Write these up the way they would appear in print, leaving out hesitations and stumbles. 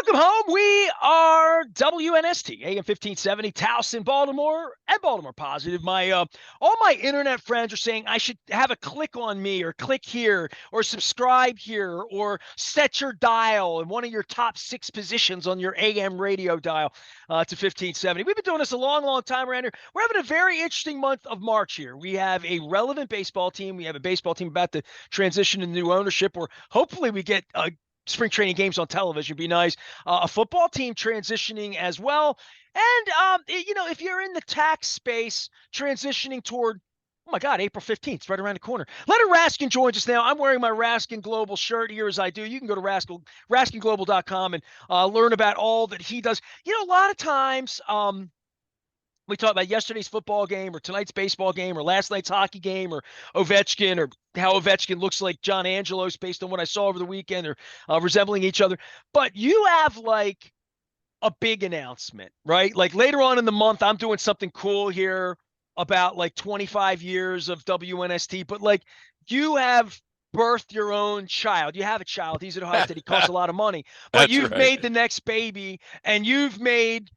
Welcome home. We are WNST, AM 1570, Towson, Baltimore, and Baltimore Positive. All my internet friends are saying I should have a click on me or click here or subscribe here or set your dial in one of your top 6 positions on your AM radio dial to 1570. We've been doing this a long, long time around here. We're having a very interesting month of March here. We have a relevant baseball team. We have a baseball team about to transition to new ownership, or hopefully we get spring training games on television. Be nice. A football team transitioning as well. And, if you're in the tax space, transitioning toward, oh my God, April 15th, it's right around the corner. Leonard Raskin joins us now. I'm wearing my Raskin Global shirt here as I do. You can go to RaskinGlobal.com and learn about all that he does. A lot of times, we talk about yesterday's football game or tonight's baseball game or last night's hockey game or Ovechkin or how Ovechkin looks like John Angelos based on what I saw over the weekend or resembling each other. But you have like a big announcement, right? Like later on in the month, I'm doing something cool here about like 25 years of WNST, but like you have birthed your own child. You have a child. He's at Ohio State. He costs a lot of money, but That's you've right. made the next baby and you've made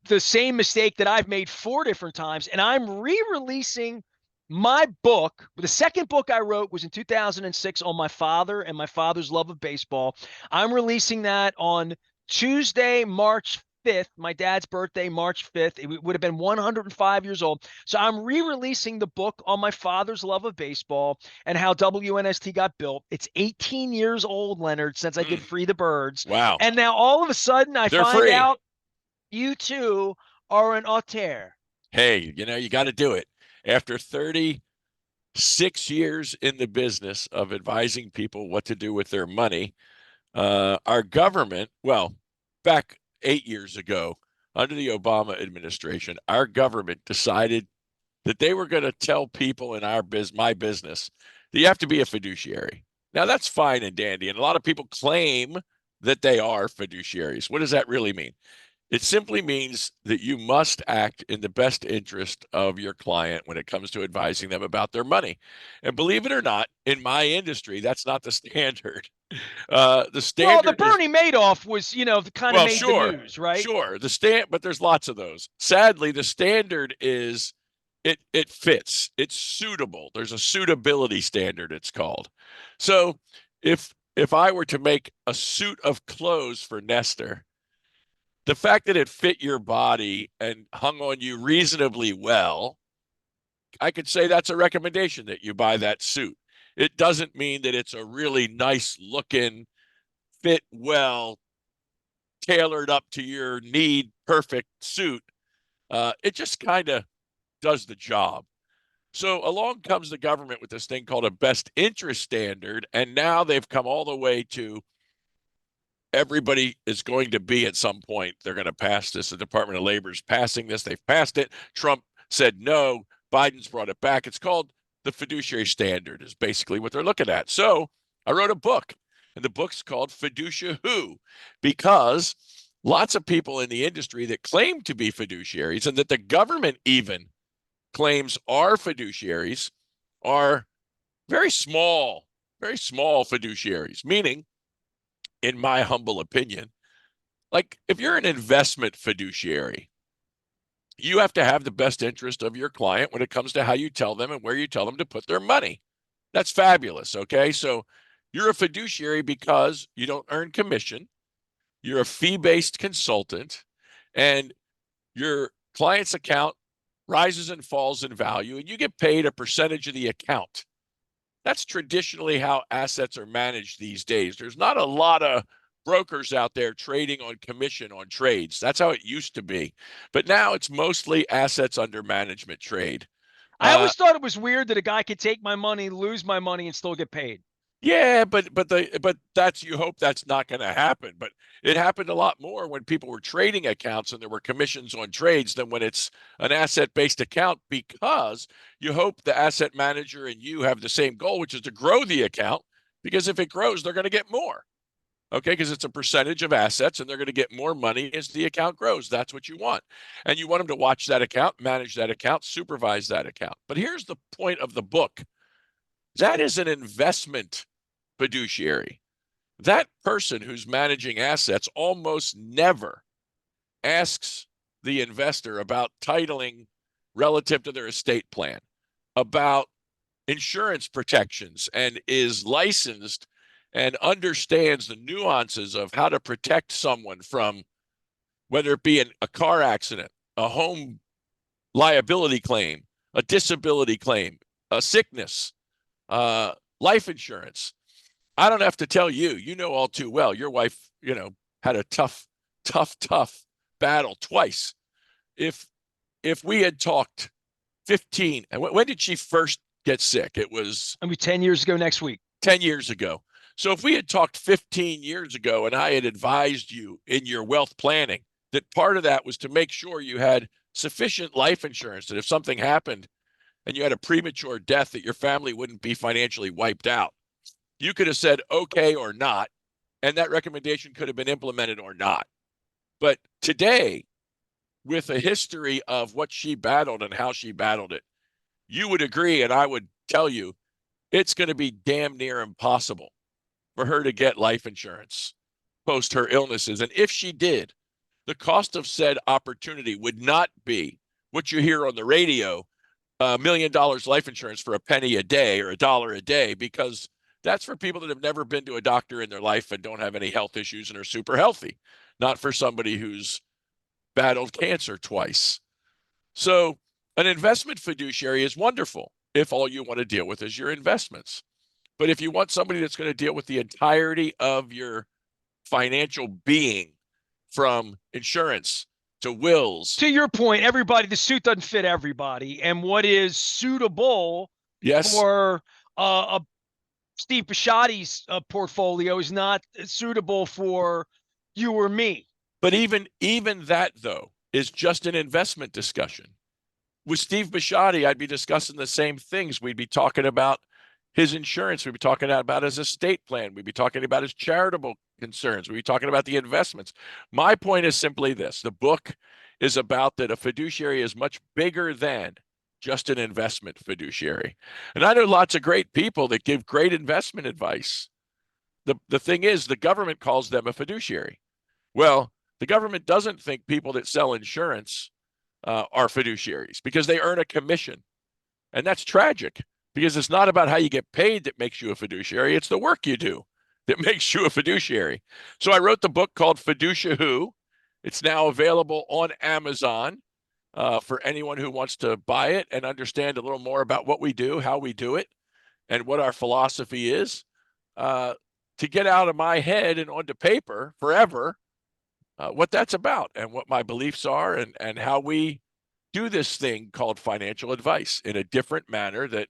the same mistake that I've made 4 different times, and I'm re-releasing my book. The second book I wrote was in 2006 on my father and my father's love of baseball. I'm releasing that on Tuesday, March 5th, my dad's birthday, March 5th. It would have been 105 years old. So I'm re-releasing the book on my father's love of baseball and how WNST got built. It's 18 years old, Leonard, since I did Free the Birds. Wow. And now all of a sudden I They're find free. out you too are an auteur. Hey, you got to do it. After 36 years in the business of advising people what to do with their money, our government, well, back 8 years ago, under the Obama administration, our government decided that they were going to tell people in my business that you have to be a fiduciary. Now, that's fine and dandy, and a lot of people claim that they are fiduciaries. What does that really mean? It simply means that you must act in the best interest of your client when it comes to advising them about their money. And believe it or not, in my industry, that's not the standard. The Well, the standard is, Bernie Madoff was, kind of well, made the sure, news, right? sure. But there's lots of those. Sadly, the standard is it fits. It's suitable. There's a suitability standard, it's called. So if I were to make a suit of clothes for Nestor, the fact that it fit your body and hung on you reasonably well, I could say that's a recommendation that you buy that suit. It doesn't mean that it's a really nice looking, fit well, tailored up to your need, perfect suit. It just kind of does the job. So along comes the government with this thing called a best interest standard. And now they've come all the way to everybody is going to be at some point. They're going to pass this. The Department of Labor is passing this. They've passed it. Trump said no. Biden's brought it back. It's called the fiduciary standard is basically what they're looking at. So I wrote a book, and the book's called FiduciWho, because lots of people in the industry that claim to be fiduciaries and that the government even claims are fiduciaries are very small fiduciaries, meaning, in my humble opinion, like if you're an investment fiduciary, you have to have the best interest of your client when it comes to how you tell them and where you tell them to put their money. That's fabulous. Okay. So you're a fiduciary because you don't earn commission. You're a fee-based consultant, and your client's account rises and falls in value, and you get paid a percentage of the account. That's traditionally how assets are managed these days. There's not a lot of brokers out there trading on commission on trades. That's how it used to be. But now it's mostly assets under management trade. I always thought it was weird that a guy could take my money, lose my money, and still get paid. Yeah, but that's, you hope that's not going to happen. But it happened a lot more when people were trading accounts and there were commissions on trades than when it's an asset-based account, because you hope the asset manager and you have the same goal, which is to grow the account, because if it grows, they're going to get more. Okay, because it's a percentage of assets and they're going to get more money as the account grows. That's what you want. And you want them to watch that account, manage that account, supervise that account. But here's the point of the book. That is an investment fiduciary. that person who's managing assets almost never asks the investor about titling relative to their estate plan, about insurance protections, and is licensed and understands the nuances of how to protect someone from whether it be a car accident, a home liability claim, a disability claim, a sickness, life insurance. I don't have to tell you, you know all too well. Your wife, had a tough battle twice. If we had talked 15, and when did she first get sick? It was 10 years ago next week. 10 years ago. So if we had talked 15 years ago and I had advised you in your wealth planning that part of that was to make sure you had sufficient life insurance, that if something happened and you had a premature death, that your family wouldn't be financially wiped out, you could have said okay or not, and that recommendation could have been implemented or not. But today, with a history of what she battled and how she battled it, you would agree, and I would tell you, it's going to be damn near impossible for her to get life insurance post her illnesses. And if she did, the cost of said opportunity would not be what you hear on the radio, $1 million life insurance for a penny a day or $1 a day, because that's for people that have never been to a doctor in their life and don't have any health issues and are super healthy, not for somebody who's battled cancer twice. So an investment fiduciary is wonderful if all you want to deal with is your investments. But if you want somebody that's going to deal with the entirety of your financial being, from insurance to wills. To your point, the suit doesn't fit everybody. And what is suitable for Steve Bisciotti's portfolio is not suitable for you or me. But even that, though, is just an investment discussion. With Steve Bisciotti, I'd be discussing the same things. We'd be talking about his insurance. We'd be talking about his estate plan. We'd be talking about his charitable concerns. We'd be talking about the investments. My point is simply this. The book is about that a fiduciary is much bigger than just an investment fiduciary. And I know lots of great people that give great investment advice. The thing is, the government calls them a fiduciary. Well, the government doesn't think people that sell insurance are fiduciaries because they earn a commission. And that's tragic, because it's not about how you get paid that makes you a fiduciary. It's the work you do that makes you a fiduciary. So I wrote the book called FiduciWho. It's now available on Amazon for anyone who wants to buy it and understand a little more about what we do, how we do it, and what our philosophy is, to get out of my head and onto paper forever what that's about and what my beliefs are, and how we do this thing called financial advice in a different manner that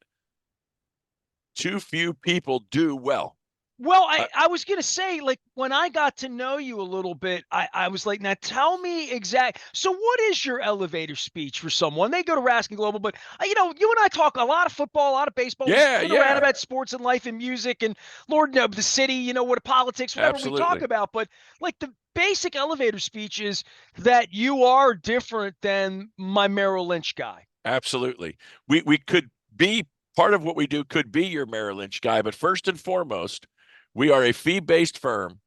too few people do well. Well, I was going to say, like, when I got to know you a little bit, I was like, now tell me exactly. So what is your elevator speech for someone? They go to Raskin Global, but, you and I talk a lot of football, a lot of baseball. Yeah, we sit around about sports and life and music and Lord knows the city, what politics, whatever Absolutely. we talk about. But, like, the basic elevator speech is that you are different than my Merrill Lynch guy. Absolutely. We could be, part of what we do could be your Merrill Lynch guy, but first and foremost, we are a fee-based firm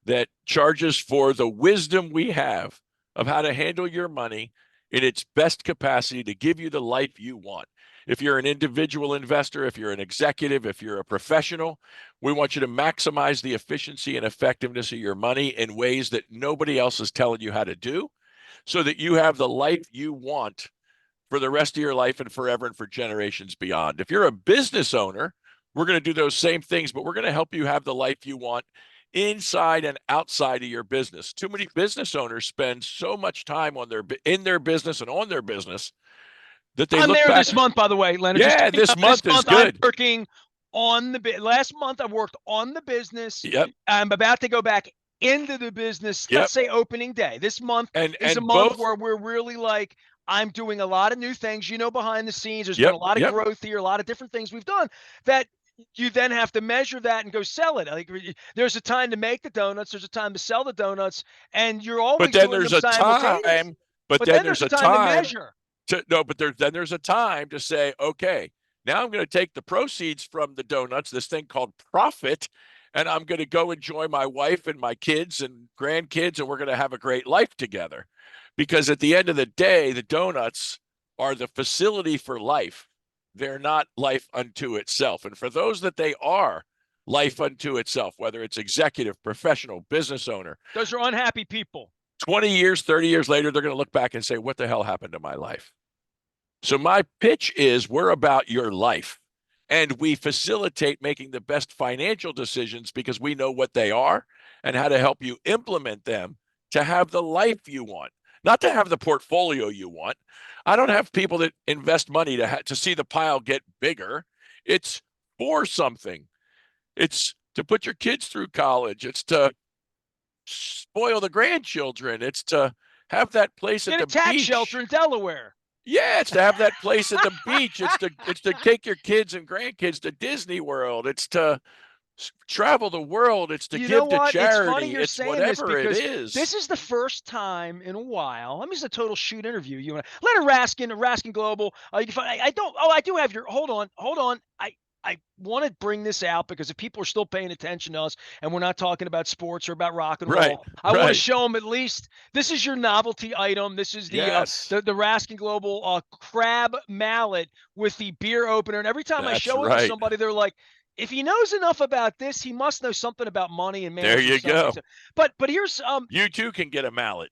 that charges for the wisdom we have of how to handle your money in its best capacity to give you the life you want. If you're an individual investor, if you're an executive, if you're a professional, we want you to maximize the efficiency and effectiveness of your money in ways that nobody else is telling you how to do, so that you have the life you want for the rest of your life and forever and for generations beyond. If you're a business owner, we're going to do those same things, but we're going to help you have the life you want inside and outside of your business. Too many business owners spend so much time in their business and on their business that they I'm look there back. This month, by the way, Leonard. Yeah, this month is good. I'm working on last month I worked on the business. Yep. I'm about to go back into the business. Yep. Let's say opening day. This month is a month where we're really like, I'm doing a lot of new things, behind the scenes. There's been a lot of growth here, a lot of different things we've done that you then have to measure that and go sell it. Like, there's a time to make the donuts, there's a time to sell the donuts, and you're always doing them simultaneously. But then there's a time to measure. Then there's a time to say, okay, now I'm going to take the proceeds from the donuts, this thing called profit, and I'm going to go enjoy my wife and my kids and grandkids, and we're going to have a great life together. Because at the end of the day, the donuts are the facility for life. They're not life unto itself. And for those that they are life unto itself, whether it's executive, professional, business owner, Those are unhappy people. 20 years, 30 years later, they're going to look back and say, what the hell happened to my life? So my pitch is we're about your life, and we facilitate making the best financial decisions because we know what they are and how to help you implement them to have the life you want, not to have the portfolio you want. I don't have people that invest money to see the pile get bigger. It's for something. It's to put your kids through college. It's to spoil the grandchildren. It's to have that place at Get a the tax beach. shelter in Delaware. Yeah, it's to have that place at the beach. It's to take your kids and grandkids to Disney World. It's to travel the world. It's to You know give to what? It's funny charity. you're It's saying this whatever it because is. this is the first time in a while. I mean, it's a total shoot interview. You and Leonard Raskin of Raskin Global. You can find. I don't. Oh, I do have your. Hold on. I want to bring this out because if people are still paying attention to us and we're not talking about sports or about rock and Right, roll, I want to right. show them at least this is your novelty item. This is Yes, the Raskin Global crab mallet with the beer opener. And every time I that's show it to right. somebody, they're like, if he knows enough about this, he must know something about money and There managing you something. go. So, but here's You too can get a mallet.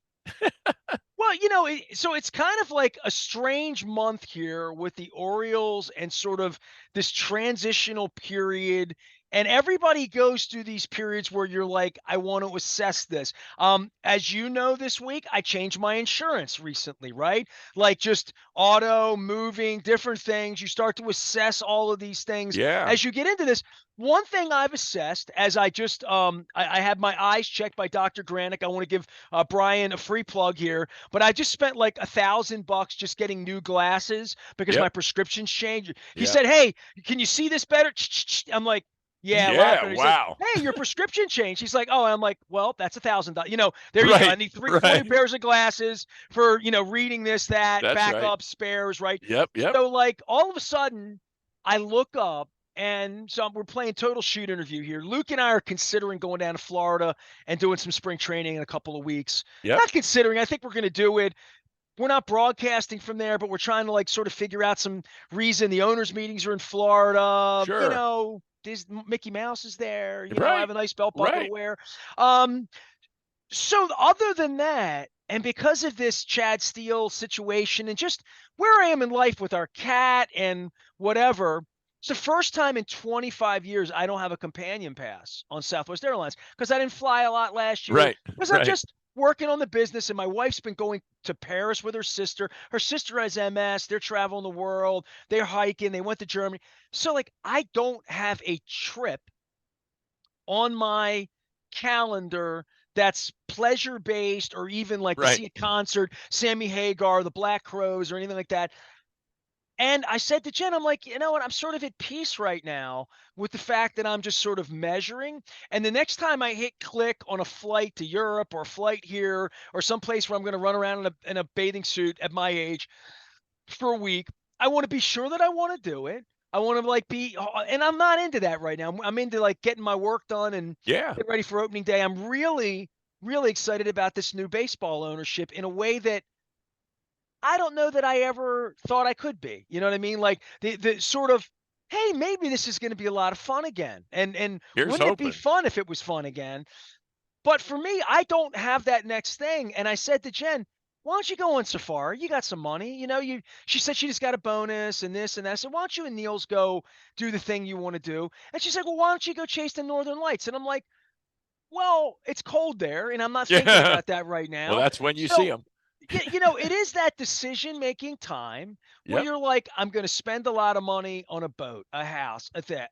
well, so it's kind of like a strange month here with the Orioles and sort of this transitional period. And everybody goes through these periods where you're like, I want to assess this. As you know, this week, I changed my insurance recently, right? Like just auto, moving, different things. You start to assess all of these things Yeah, as you get into this. One thing I've assessed as I just I had my eyes checked by Dr. Granick. I want to give Brian a free plug here, but I just spent like $1,000 just getting new glasses because my yep, prescriptions changed. He yep. said, "Hey, can you see this better?" I'm like, "Yeah, a lot Yeah, better." He's like, wow. "Hey, your prescription changed." He's like, "Oh," I'm like, "Well, that's $1,000. There you go. I Right, need 40 right. pairs of glasses for reading this, that, That's right. backup, spares, right?" Yep, yep. So like all of a sudden, I look up. And so we're playing total shoot interview here. Luke and I are considering going down to Florida and doing some spring training in a couple of weeks. Yep, Not considering, I think we're going to do it. We're not broadcasting from there, but we're trying to like sort of figure out some reason. The owners' meetings are in Florida. sure. Mickey Mouse is there. I Right, have a nice belt buckle to right. wear. Um, so other than that, and because of this Chad Steele situation and just where I am in life with our cat and whatever, it's the first time in 25 years I don't have a companion pass on Southwest Airlines because I didn't fly a lot last year Right, because I'm right. just working on the business and my wife's been going to Paris with her sister. Her sister has MS. They're traveling the world. They're hiking. They went to Germany. So like I don't have a trip on my calendar that's pleasure based or even like to Right. see a concert, Sammy Hagar, the Black Crows, or anything like that. And I said to Jen, I'm like, you know what? I'm sort of at peace right now with the fact that I'm just sort of measuring. And the next time I hit click on a flight to Europe or a flight here or someplace where I'm going to run around in a bathing suit at my age for a week, I want to be sure that I want to do it. I want to like be, and I'm not into that right now. I'm into like getting my work done and Yeah, get ready for opening day. I'm really, really excited about this new baseball ownership in a way that I don't know that I ever thought I could be. You know what I mean? Like the sort of, hey, maybe this is going to be a lot of fun again. And here's wouldn't it be hoping. fun if it was fun again? But for me, I don't have that next thing. And I said to Jen, why don't you go on safari? You got some money. She said she just got a bonus and this and that. I said, why don't you and Niels go do the thing you want to do? And she's like, well, why don't you go chase the Northern Lights? And I'm like, well, it's cold there and I'm not thinking Yeah. about that right Well, now. that's when you see So, them. it is that decision-making time where Yep, you're like, I'm going to spend a lot of money on a boat, a house, that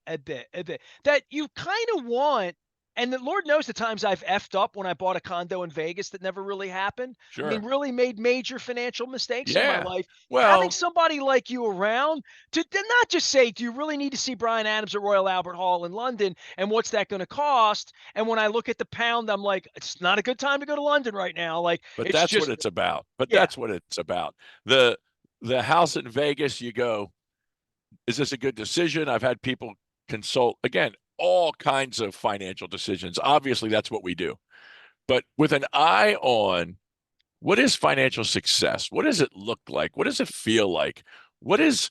you kind of want. And the Lord knows the times I've effed up when I bought a condo in Vegas that never really happened. I mean, sure. really made major financial mistakes in my Yeah. life. Having Well, somebody like you around to not just say, do you really need to see Brian Adams at Royal Albert Hall in London? And what's that going to cost? And when I look at the pound, I'm like, it's not a good time to go to London right now. Like, but it's that's what just, it's about. But yeah. that's what it's about. The house in Vegas, you go, is this a good decision? I've had people consult again. all kinds of financial decisions. Obviously, that's what we do. But with an eye on what is financial success? What does it look like? What does it feel like? What is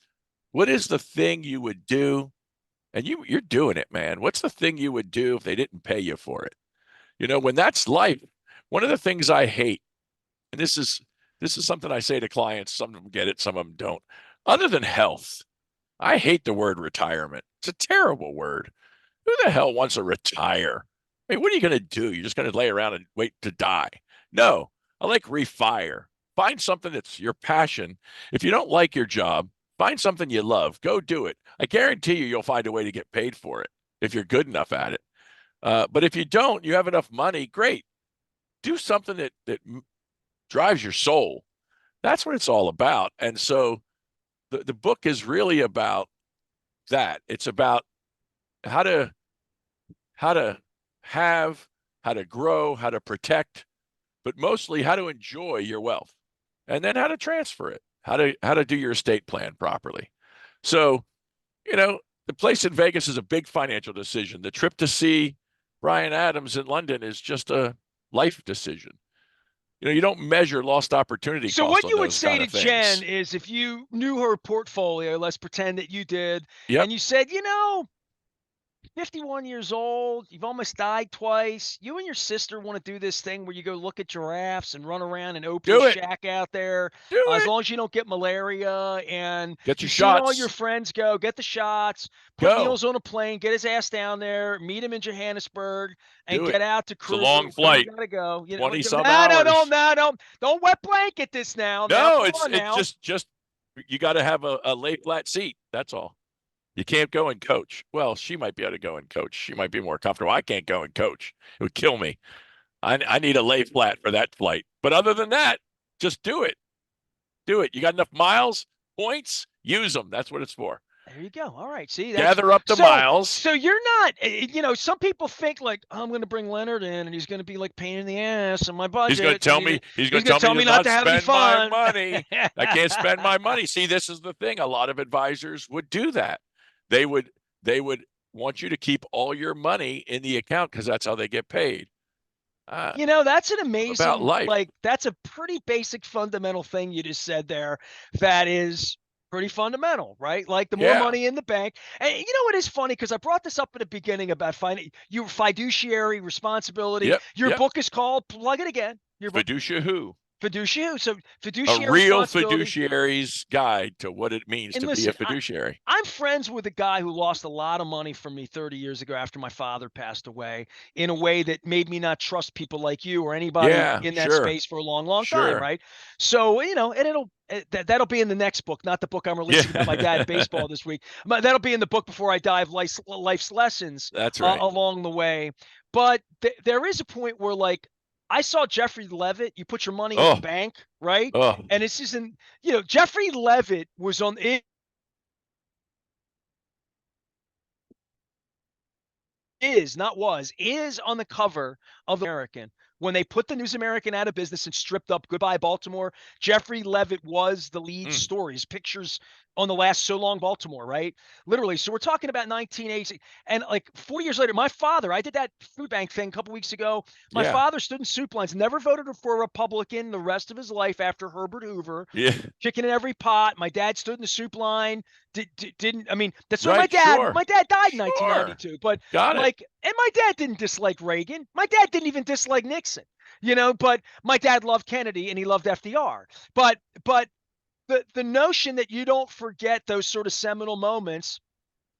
the thing you would do? And you're doing it, man. What's the thing you would do if they didn't pay you for it? When that's life, one of the things I hate, and this is something I say to clients, some of them get it, some of them don't. Other than health, I hate the word retirement. It's a terrible word. Who the hell wants to retire? I mean, what are you going to do? You're just going to lay around and wait to die? No, I like refire. Find something that's your passion. If you don't like your job, find something you love. Go do it. I guarantee you'll find a way to get paid for it if you're good enough at it. But if you don't, you have enough money, great. Do something that drives your soul. That's what it's all about. And so the book is really about that. It's about how to have, how to grow, how to protect, but mostly how to enjoy your wealth, and then how to transfer it, how to do your estate plan properly. So, the place in Vegas is a big financial decision. The trip to see Bryan Adams in London is just a life decision. You don't measure lost opportunity So costs what on you would those say kind to of things. Jen is, if you knew her portfolio, let's pretend that you did, Yep. and you said, 51 years old, you've almost died twice. You and your sister want to do this thing where you go look at giraffes and run around in Oprah's Do it. shack out there. Do As it. long as you don't get malaria, and Get your you've seen all your shots. friends go, get the shots, put Go. Niels on a plane, get his ass down there, meet him in Johannesburg, and Do it. get out to It's a Kruger. long You flight. gotta go. 20 some no, hours. don't wet blanket this now. No, Come it's on now. just you got to have a lay flat seat. That's all. You can't go and coach. Well, she might be able to go and coach. She might be more comfortable. I can't go and coach. It would kill me. I need a lay flat for that flight. But other than that, just do it. Do it. You got enough miles, points, use them. That's what it's for. There you go. All right. See, Gather up the miles. So you're not, some people think like, I'm going to bring Leonard in and he's going to be like pain in the ass on my budget. He's going to tell me. He's going to tell me not to have any spend fun. my money. I can't spend my money. See, this is the thing. A lot of advisors would do that. They would want you to keep all your money in the account because that's how they get paid. That's an amazing, about life. That's a pretty basic fundamental thing you just said there. That is pretty fundamental, right? Like the more money in the bank. And what is funny, because I brought this up at the beginning about your fiduciary responsibility. Yep. Your book is called, plug it again. Your book, FiduciWho. FiduciWho. So fiduciary, a real fiduciary's guide to what it means to be a fiduciary. I'm friends with a guy who lost a lot of money from me 30 years ago after my father passed away, in a way that made me not trust people like you or anybody in that space for a long, long time, right? So, and that'll be in the next book, not the book I'm releasing about my dad baseball this week. That'll be in the book before I die, of life's lessons. That's right. Along the way. But there is a point where, like, I saw Jeffrey Levitt. You put your money in the bank, right? And it's just Jeffrey Levitt was on it. Is on the cover of the American. When they put the News American out of business and stripped up Goodbye Baltimore, Jeffrey Levitt was the lead story. His pictures on the last So Long Baltimore, right? Literally. So we're talking about 1980. And like 40 years later, my father, I did that food bank thing a couple weeks ago. My father stood in soup lines, never voted for a Republican the rest of his life after Herbert Hoover. Yeah. Chicken in every pot. My dad stood in the soup line. That's why my dad died in 1992. But and my dad didn't dislike Reagan. My dad didn't even dislike Nixon, but my dad loved Kennedy and he loved FDR. But the notion that you don't forget those sort of seminal moments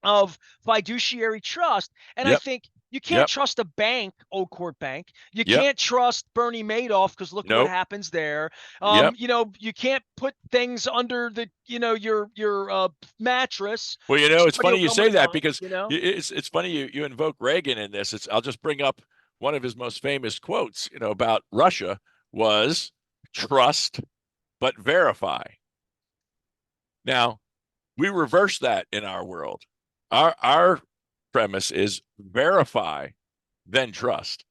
of fiduciary trust. And I think you can't trust a bank, Old Court Bank. You can't trust Bernie Madoff, because look what happens there. You can't put things under the, your mattress. Well, it's funny you say that, because it's funny you invoke Reagan in this. I'll just bring up one of his most famous quotes, about Russia was, trust but verify. Now, we reverse that in our world. Our premise is verify, then trust.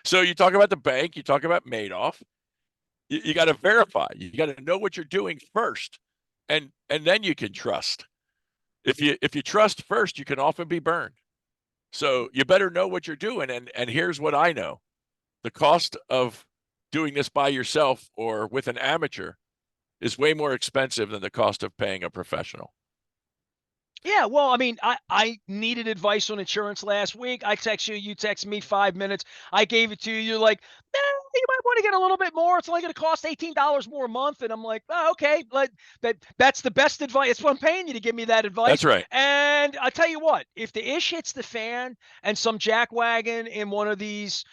So you talk about the bank, you talk about Madoff. You got to verify. You got to know what you're doing first, and then you can trust. if you trust first, you can often be burned. So you better know what you're doing. And here's what I know: the cost of doing this by yourself or with an amateur is way more expensive than the cost of paying a professional. Yeah, well, I mean, I needed advice on insurance last week. I text you, you text me 5 minutes. I gave it to you. You're like, you might want to get a little bit more. It's only going to cost $18 more a month. And I'm like, oh, okay, that's the best advice. It's what I'm paying you to give me that advice. That's right. And I tell you what, if the ish hits the fan and some jackwagon in one of these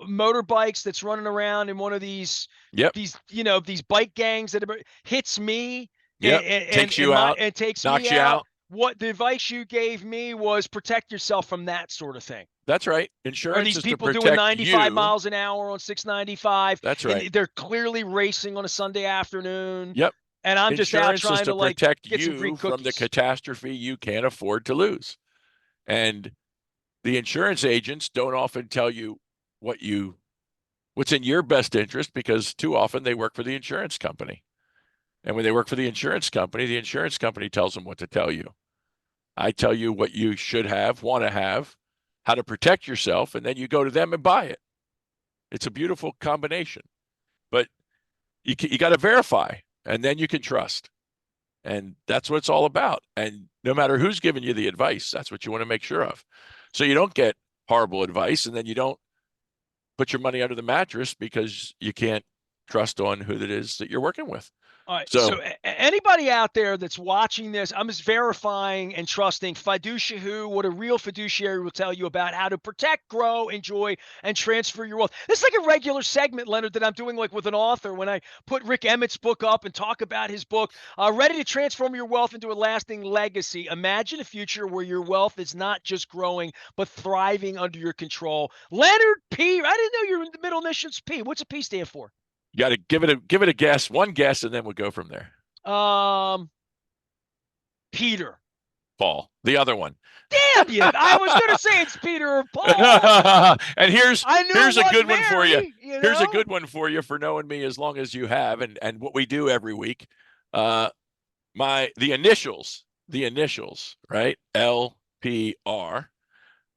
motorbikes that's running around in one of these Yep. these bike gangs that hits me Yep. Takes you out. and takes Knocks me you out, out. what the advice you gave me was protect yourself from that sort of thing. That's right. Are Insurance these is to people doing protect 95 you. miles an hour on 695? That's right. And they're clearly racing on a Sunday afternoon. Yep. And I'm just out Insurance is trying to to like protect get some free you from the cookies. catastrophe you can't afford to lose. And the insurance agents don't often tell you what's in your best interest, because too often they work for the insurance company. And when they work for the insurance company tells them what to tell you. I tell you what you should have, want to have, how to protect yourself, and then you go to them and buy it. It's a beautiful combination. But you got to verify, and then you can trust. And that's what it's all about. And no matter who's giving you the advice, that's what you want to make sure of. So you don't get horrible advice, and then you don't put your money under the mattress because you can't trust on who it is that you're working with. All right. So anybody out there that's watching this, I'm just verifying and trusting FiduciWho, what a real fiduciary will tell you about how to protect, grow, enjoy, and transfer your wealth. This is like a regular segment, Leonard, that I'm doing like with an author when I put Rick Emmett's book up and talk about his book, Ready to Transform Your Wealth into a Lasting Legacy. Imagine a future where your wealth is not just growing, but thriving under your control. Leonard P. I didn't know your middle initials P. What's a P stand for? You got to give it a guess, one guess, and then we'll go from there. Peter. Paul, the other one. Damn you! I was going to say it's Peter or Paul. And here's a good one for you. You know? Here's a good one for you for knowing me as long as you have, and what we do every week. The initials, right? LPR.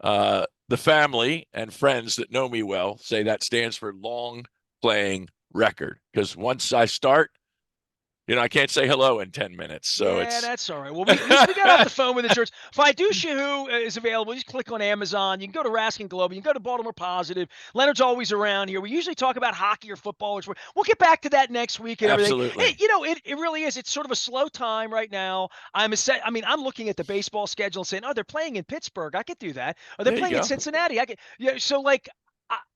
The family and friends that know me well say that stands for long playing record, because once I start, I can't say hello in 10 minutes. So yeah, that's all right. Well, we got off the phone with insurance. FiduciWho is available. You just click on Amazon. You can go to Raskin Global. You can go to Baltimore Positive. Leonard's always around here. We usually talk about hockey or football, which we'll get back to that next week and Absolutely. everything. It really is. It's sort of a slow time right now. I'm looking at the baseball schedule and saying, oh, they're playing in Pittsburgh. I could do that. Or they're playing in Cincinnati. I could. Yeah. So like,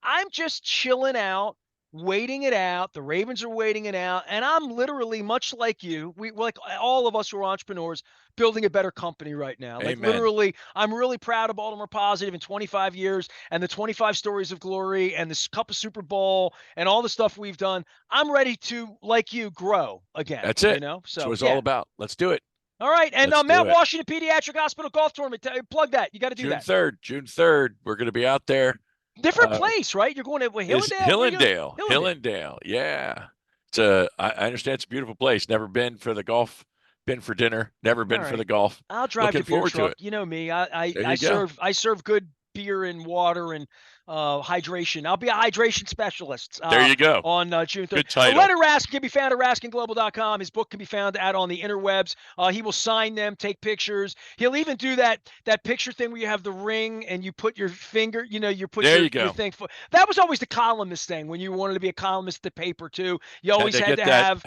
I'm just chilling out, waiting it out. The Ravens are waiting it out. And I'm literally, much like you, we like all of us who are entrepreneurs, building a better company right now. Like literally, I'm really proud of Baltimore Positive in 25 years and the 25 stories of glory and this Cup of Super Bowl and all the stuff we've done. I'm ready to, like you, grow again. That's it. So that's what it's all about. Let's do it. All right. And Mount Washington Pediatric Hospital Golf Tournament. Plug that. You got to do that. June 3rd. We're going to be out there. Different place, right? You're going to Hillendale? Hillendale. Yeah. I understand it's a beautiful place. Never been for the golf, been for dinner, never been for the golf. I'll drive the beer truck. You know me. I serve good beer and water and hydration. I'll be a hydration specialist. There you go. On June 3rd. Good title. Leonard Raskin can be found at RaskinGlobal.com. His book can be found out on the interwebs. He will sign them, take pictures. He'll even do that picture thing where you have the ring and you put your finger, you put your thing. That was always the columnist thing when you wanted to be a columnist at the paper too. You always had to get that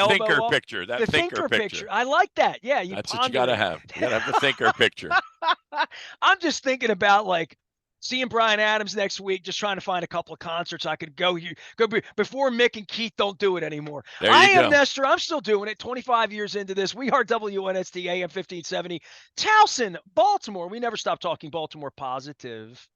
thinker picture. That thinker picture. I like that. Yeah. That's what you got to have. You got to have the thinker picture. I'm just thinking about like seeing Bryan Adams next week, just trying to find a couple of concerts I could go before Mick and Keith don't do it anymore. I am Nestor. I'm still doing it 25 years into this. We are WNST AM 1570. Towson, Baltimore. We never stop talking Baltimore Positive.